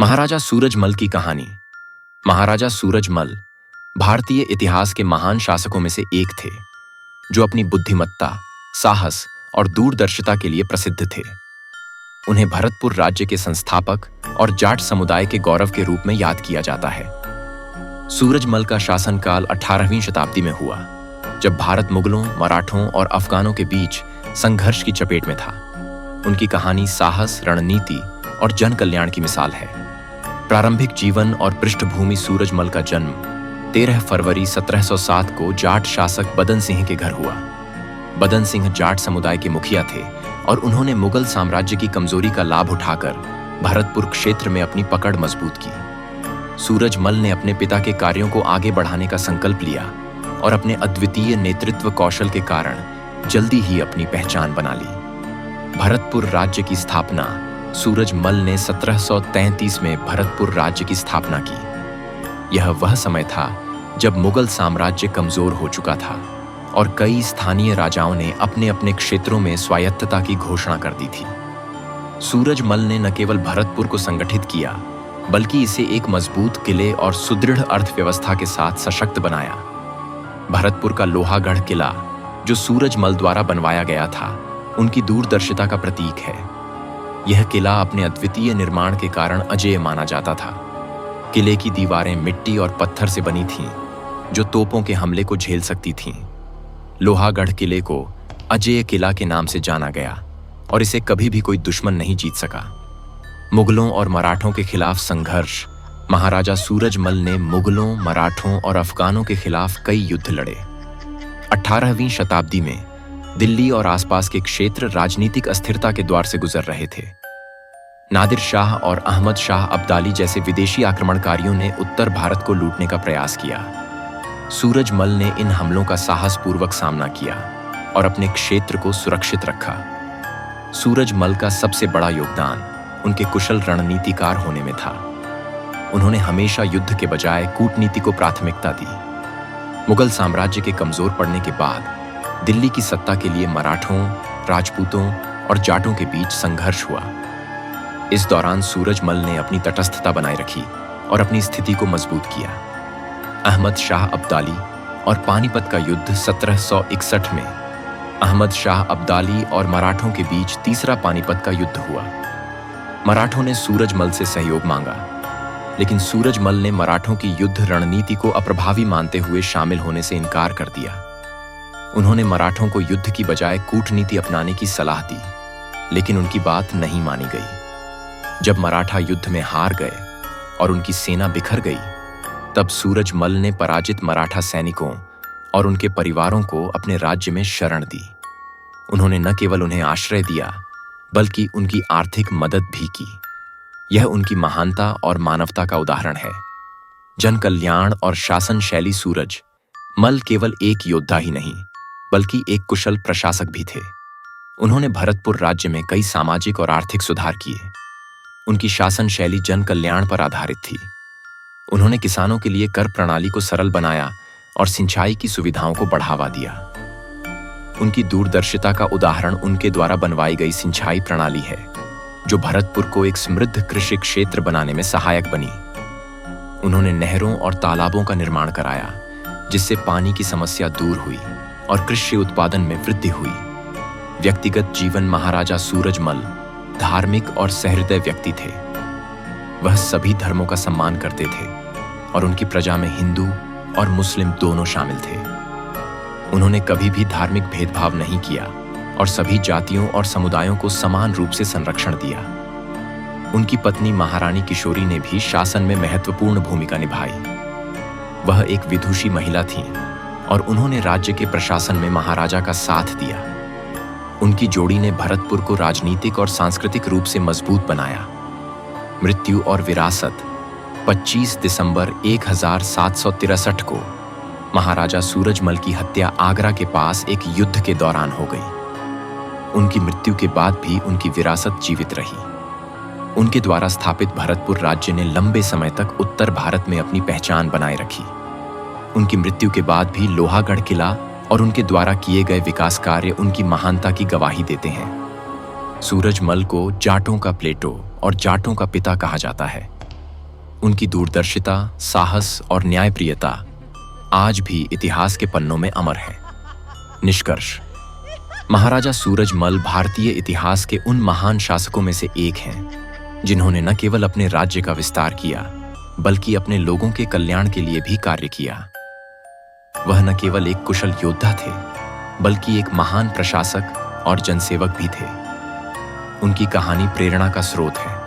महाराजा सूरजमल की कहानी। महाराजा सूरजमल भारतीय इतिहास के महान शासकों में से एक थे, जो अपनी बुद्धिमत्ता, साहस और दूरदर्शिता के लिए प्रसिद्ध थे। उन्हें भरतपुर राज्य के संस्थापक और जाट समुदाय के गौरव के रूप में याद किया जाता है। सूरजमल का शासनकाल 18वीं शताब्दी में हुआ, जब भारत मुगलों, मराठों और अफगानों के बीच संघर्ष की चपेट में था। उनकी कहानी साहस, रणनीति और जन कल्याण की मिसाल है। प्रारंभिक जीवन और पृष्ठभूमि। सूरजमल का जन्म 13 फरवरी 1707 को जाट शासक बदन सिंह के घर हुआ। बदन सिंह जाट समुदाय के मुखिया थे और उन्होंने मुगल साम्राज्य की कमजोरी का लाभ उठाकर भरतपुर क्षेत्र में अपनी पकड़ मजबूत की। सूरजमल ने अपने पिता के कार्यों को आगे बढ़ाने का संकल्प लिया और अपने अद्वितीय नेतृत्व कौशल के कारण जल्दी ही अपनी पहचान बना ली। भरतपुर राज्य की स्थापना। सूरजमल ने 1733 में भरतपुर राज्य की स्थापना की। यह वह समय था जब मुगल साम्राज्य कमजोर हो चुका था और कई स्थानीय राजाओं ने अपने अपने क्षेत्रों में स्वायत्तता की घोषणा कर दी थी। सूरजमल ने न केवल भरतपुर को संगठित किया, बल्कि इसे एक मजबूत किले और सुदृढ़ अर्थव्यवस्था के साथ सशक्त बनाया। भरतपुर का लोहागढ़ किला, जो सूरजमल द्वारा बनवाया गया था, उनकी दूरदर्शिता का प्रतीक है। यह किला अपने अद्वितीय निर्माण के कारण अजेय माना जाता था। किले की दीवारें मिट्टी और पत्थर से बनी थीं, जो तोपों के हमले को झेल सकती थीं। लोहागढ़ किले को अजेय किला के नाम से जाना गया और इसे कभी भी कोई दुश्मन नहीं जीत सका। मुगलों और मराठों के खिलाफ संघर्ष। महाराजा सूरजमल ने मुगलों, मराठों और अफगानों के खिलाफ कई युद्ध लड़े। 18वीं शताब्दी में दिल्ली और आसपास के क्षेत्र राजनीतिक अस्थिरता के द्वार से गुजर रहे थे। नादिर शाह और अहमद शाह अब्दाली जैसे विदेशी आक्रमणकारियों ने उत्तर भारत को लूटने का प्रयास किया। सूरजमल ने इन हमलों का साहसपूर्वक सामना किया और अपने क्षेत्र को सुरक्षित रखा। सूरजमल का सबसे बड़ा योगदान उनके कुशल रणनीतिकार होने में था। उन्होंने हमेशा युद्ध के बजाय कूटनीति को प्राथमिकता दी। मुगल साम्राज्य के कमजोर पड़ने के बाद दिल्ली की सत्ता के लिए मराठों, राजपूतों और जाटों के बीच संघर्ष हुआ। इस दौरान सूरजमल ने अपनी तटस्थता बनाए रखी और अपनी स्थिति को मजबूत किया। अहमद शाह अब्दाली और पानीपत का युद्ध 1761 में अहमद शाह अब्दाली और मराठों के बीच तीसरा पानीपत का युद्ध हुआ। मराठों ने सूरजमल से सहयोग मांगा, लेकिन सूरजमल ने मराठों की युद्ध रणनीति को अप्रभावी मानते हुए शामिल होने से इनकार कर दिया। उन्होंने मराठों को युद्ध की बजाय कूटनीति अपनाने की सलाह दी, लेकिन उनकी बात नहीं मानी गई। जब मराठा युद्ध में हार गए और उनकी सेना बिखर गई, तब सूरजमल ने पराजित मराठा सैनिकों और उनके परिवारों को अपने राज्य में शरण दी। उन्होंने न केवल उन्हें आश्रय दिया, बल्कि उनकी आर्थिक मदद भी की। यह उनकी महानता और मानवता का उदाहरण है। जन कल्याण और शासन शैली। सूरजमल केवल एक योद्धा ही नहीं, बल्कि एक कुशल प्रशासक भी थे। उन्होंने भरतपुर राज्य में कई सामाजिक और आर्थिक सुधार किए। उनकी शासन शैली जन कल्याण पर आधारित थी। उन्होंने किसानों के लिए कर प्रणाली को सरल बनाया और सिंचाई की सुविधाओं को बढ़ावा दिया। उनकी दूरदर्शिता का उदाहरण उनके द्वारा बनवाई गई सिंचाई प्रणाली है, जो भरतपुर को एक समृद्ध कृषि क्षेत्र बनाने में सहायक बनी। उन्होंने नहरों और तालाबों का निर्माण कराया, जिससे पानी की समस्या दूर हुई और कृषि उत्पादन में वृद्धि हुई। व्यक्तिगत जीवन। महाराजा सूरजमल धार्मिक और सहृदय व्यक्ति थे। वह सभी धर्मों का सम्मान करते थे और उनकी प्रजा में हिंदू और मुस्लिम दोनों शामिल थे। उन्होंने कभी भी धार्मिक भेदभाव नहीं किया और सभी जातियों और समुदायों को समान रूप से संरक्षण दिया। उनकी पत्नी महारानी किशोरी ने भी शासन में महत्वपूर्ण भूमिका निभाई। वह एक विदुषी महिला थीं और उन्होंने राज्य के प्रशासन में महाराजा का साथ दिया। उनकी जोड़ी ने भरतपुर को राजनीतिक और सांस्कृतिक रूप से मजबूत बनाया। मृत्यु और विरासत। 25 दिसंबर 1763 को महाराजा सूरजमल की हत्या आगरा के पास एक युद्ध के दौरान हो गई। उनकी मृत्यु के बाद भी उनकी विरासत जीवित रही। उनके द्वारा स्थापित भरतपुर राज्य ने लंबे समय तक उत्तर भारत में अपनी पहचान बनाए रखी। उनकी मृत्यु के बाद भी लोहागढ़ किला और उनके द्वारा किए गए विकास कार्य उनकी महानता की गवाही देते हैं। सूरजमल को जाटों का प्लेटो और जाटों का पिता कहा जाता है। उनकी दूरदर्शिता, साहस और न्यायप्रियता आज भी इतिहास के पन्नों में अमर है। निष्कर्ष: महाराजा सूरजमल भारतीय इतिहास के उन महान शासकों में से एक हैं जिन्होंने न केवल अपने राज्य का विस्तार किया बल्कि अपने लोगों के कल्याण के लिए भी कार्य किया। वह न केवल एक कुशल योद्धा थे बल्कि एक महान प्रशासक और जनसेवक भी थे। उनकी कहानी प्रेरणा का स्रोत है